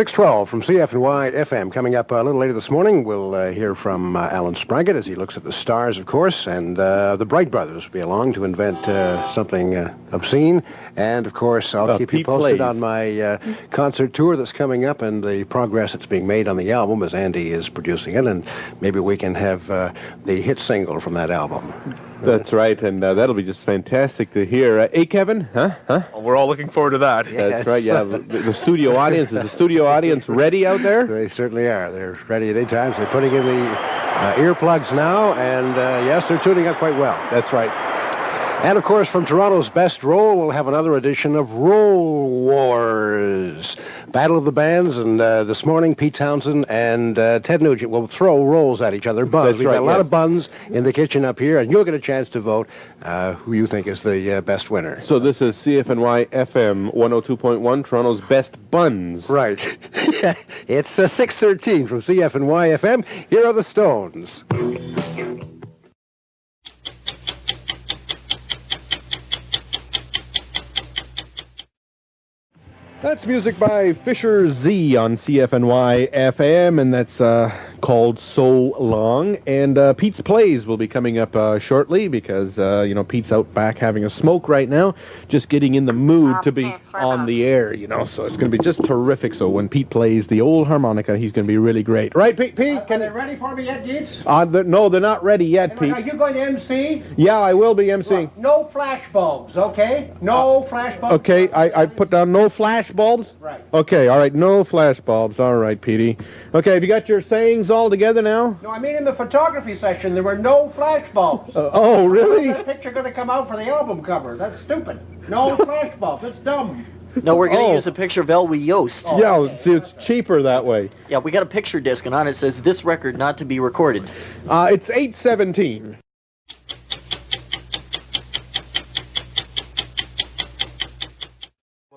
612 from CFNY FM. Coming up a little later this morning, we'll hear from Alan Spraggett as he looks at the stars, of course, and the Bright Brothers will be along to invent something obscene. And, of course, I'll keep you posted on my concert tour that's coming up and the progress that's being made on the album as Andy is producing it. And maybe we can have the hit single from that album. That's right, and that'll be just fantastic to hear. Hey, Kevin? Huh? Well, we're all looking forward to that. Yes. That's right, yeah. The studio audience, is the studio audience ready out there? They certainly are. They're ready at any time. So they're putting in the earplugs now, and yes, they're tuning up quite well. That's right. And, of course, from Toronto's Best Roll, we'll have another edition of Roll Wars. Battle of the Bands, and this morning, Pete Townsend and Ted Nugent will throw rolls at each other. Buns. We've got a lot of buns in the kitchen up here, and you'll get a chance to vote who you think is the best winner. So this is CFNY FM 102.1, Toronto's Best Buns. Right. It's 6:13 from CFNY FM. Here are the Stones. That's music by Fisher Z on CFNY FM, and that's called So Long. And Pete's Plays will be coming up shortly because, Pete's out back having a smoke right now, just getting in the mood to be on the air, so it's going to be just terrific. So when Pete plays the old harmonica, he's going to be really great. Right, Pete? Are they ready for me yet, Geets? No, they're not ready yet, Pete. Are you going to MC? Yeah, I will be emceeing. Look, no flash bulbs, okay? No flash bulbs. Okay, I put down no flash bulbs? Right. Okay, all right, no flash bulbs. All right, Petey. Okay, have you got your sayings all together now? No, I mean in the photography session, there were no flash bulbs. Oh, really? How's that picture going to come out for the album cover? That's stupid. No flash bulbs. That's dumb. No, we're going to use a picture of Elwie Yost. Oh, yeah, see, it's cheaper that way. Yeah, we got a picture disc, and on it says, this record not to be recorded. It's 8:17.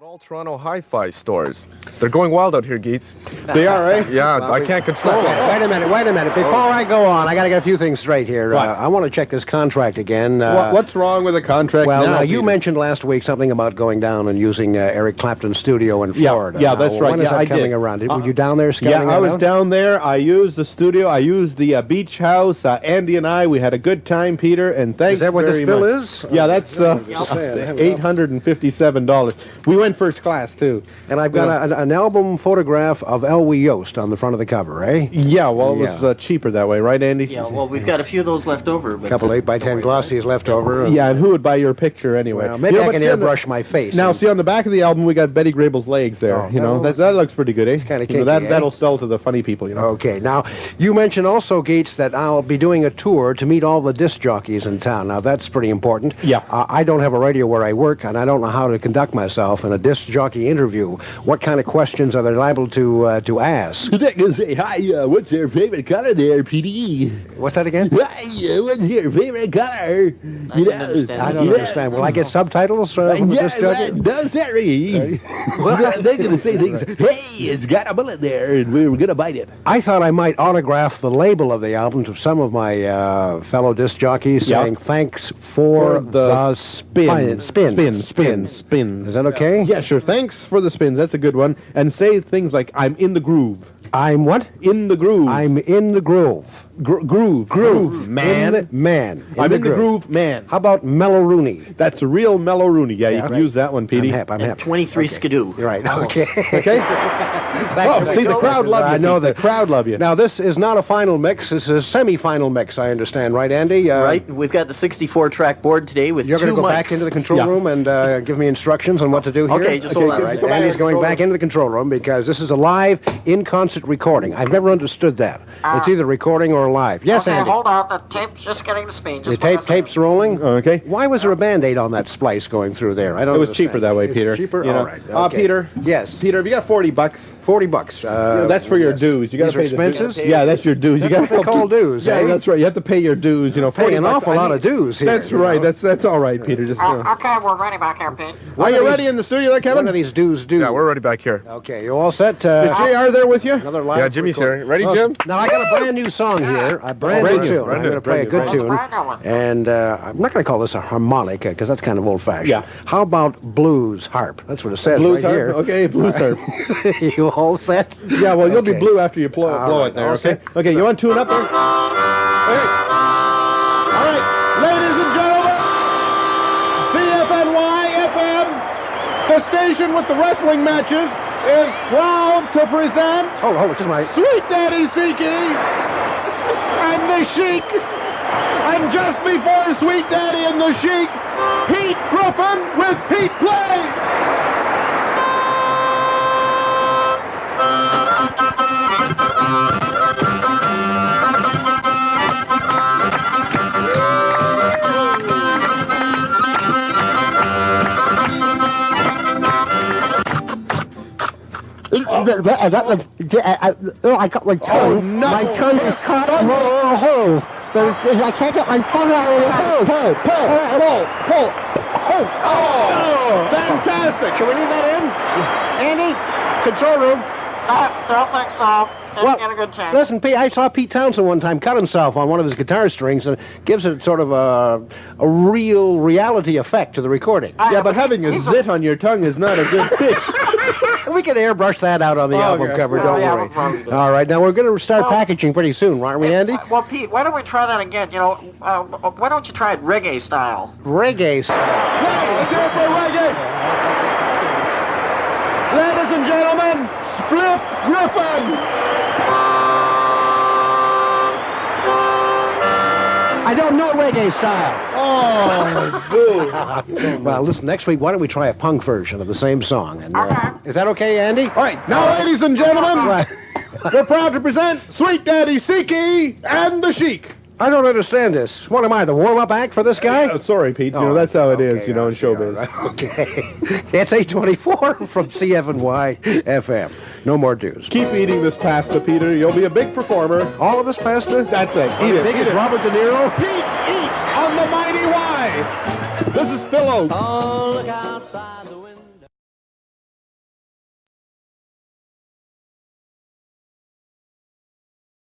All Toronto hi-fi stores. They're going wild out here, Geets. They are, eh? Yeah, I can't control them. Wait a minute. Before I go on, I got to get a few things straight here. Right. I want to check this contract again. What's wrong with the contract now you Peter? mentioned last week something about going down and using Eric Clapton's studio in Florida. Yeah, that's right. When is that coming around? Were you down there scouting I was out? down there. I used the studio. I used the beach house. Andy and I, we had a good time, Peter, and thanks Is that what this very bill much. is? Yeah, that's $857. We went first class, too. And I've got an album photograph of Elwie Yost on the front of the cover, eh? Yeah, well, it was cheaper that way, right, Andy? Yeah, well, we've got a few of those left over. But A couple 8x10 glossies left over. Yeah, and who would buy your picture anyway? Well, maybe I can airbrush my face. Now, see, on the back of the album, we got Betty Grable's legs there. That looks pretty good, eh? It's kind of kinky, that'll sell to the funny people, Okay, now, you mentioned also, Geets, that I'll be doing a tour to meet all the disc jockeys in town. Now, that's pretty important. Yeah. I don't have a radio where I work, and I don't know how to conduct myself in a disc jockey interview. What kind of questions are they liable to ask? They're going to say, hi, what's your favorite color there, PD? What's that again? Hi, what's your favorite color? I don't understand. I don't understand. Will I get subtitles from the disc jockey? No, sorry. They're going to say things, hey, it's got a bullet there, and we're going to bite it. I thought I might autograph the label of the album to some of my fellow disc jockeys saying, thanks for the spin. Spin. Is that okay? Yeah, sure. Thanks for the spins. That's a good one. And say things like, I'm in the groove. I'm what? In the groove. I'm in the groove. Groove. Man. I'm in the groove, man. How about Mellow Rooney? That's a real Mellow Rooney. Yeah, you can use that one, Petey. I'm hip. 23 skidoo. You're right. Okay. Okay? See, the crowd love you. I know the crowd love you. Now, this is not a final mix. This is a semi-final mix, I understand. Right, Andy? Right. We've got the 64-track board today with You're two going to go mics. back into the control room and give me instructions on what to do here? Okay, just hold on. Right. Andy's going back into the control room because this is a live, in-concert recording. I've never understood that. It's either recording or live. Yes, Andy? Hold on, the tape's just getting to speed. The tape's rolling? Okay. Why was there a Band-Aid on that splice going through there? I don't It was understand. cheaper that way, Peter. Cheaper? You know. All right. Okay. Peter. Yes. Peter, have you got $40? $40. That's for your dues. You got to These pay are the expenses? dues. Yeah, that's your dues. That's you what they call dues, Yeah, eh? that's right. You have to pay your dues. Pay $40. an awful lot of dues here. That's right. That's all right, Peter. Just. Okay, we're ready back here, Pete. Are you ready in the studio there, Kevin? What are these dues do? Yeah, we're already back here. Okay, you all set? Is JR there with you? Another live Yeah, Jimmy's record. here. Ready, Jim? Now, I got a brand new song here, a brand new tune. I'm going to play a good tune. And I'm not going to call this a harmonica, because that's kind of old-fashioned. Yeah. How about blues harp? That's what it says Blues right harp? here. Okay, blues harp. You All set? Yeah, well, you'll be Okay. blue after you blow right, it there, all okay? set. Okay, you want to tune up there? Okay. All right, ladies and gentlemen, CFNY FM, the station with the wrestling matches, is proud to present Hold on, just a minute. Sweet Daddy Siki and the Sheik. And just before Sweet Daddy and the Sheik, Pete Griffin with Pete Plays. I got my tongue. no. My tongue is caught in a hole. But I can't get my tongue out of the hole. Pull. Oh, fantastic. Can we leave that in? Andy, control room. Don't think so. Didn't Well, get a good take. Listen, Pete, I saw Pete Townsend one time cut himself on one of his guitar strings, and it gives it sort of a real reality effect to the recording. Yeah, but having a zit on your tongue is not a good thing. We can airbrush that out on the album Okay. cover, Yeah, don't yeah, worry. we'll probably do that. All right, now we're going to start Well- packaging pretty soon, aren't we, Andy? Well, Pete, why don't we try that again? You know, why don't you try it reggae style? Reggae. Hey, let's hear it for reggae. Ladies and gentlemen, Spliff Griffin. I don't know reggae style. Oh, boo. Well, listen, next week, why don't we try a punk version of the same song? And, Okay. is that okay, Andy? All right, now, ladies and gentlemen, Right. we're proud to present Sweet Daddy Siki and the Sheik. I don't understand this. What am I, the warm-up act for this guy? Sorry, Pete. You know, that's how it is, you know, in showbiz. Okay. It's 8:24 from CFNY FM. No more dues. Keep eating this pasta, Peter. You'll be a big performer. All of this pasta? That's it. Eat it. Big Eat as it. Robert De Niro? Pete eats on the Mighty Y. This is Phil Oakes. Oh, look outside the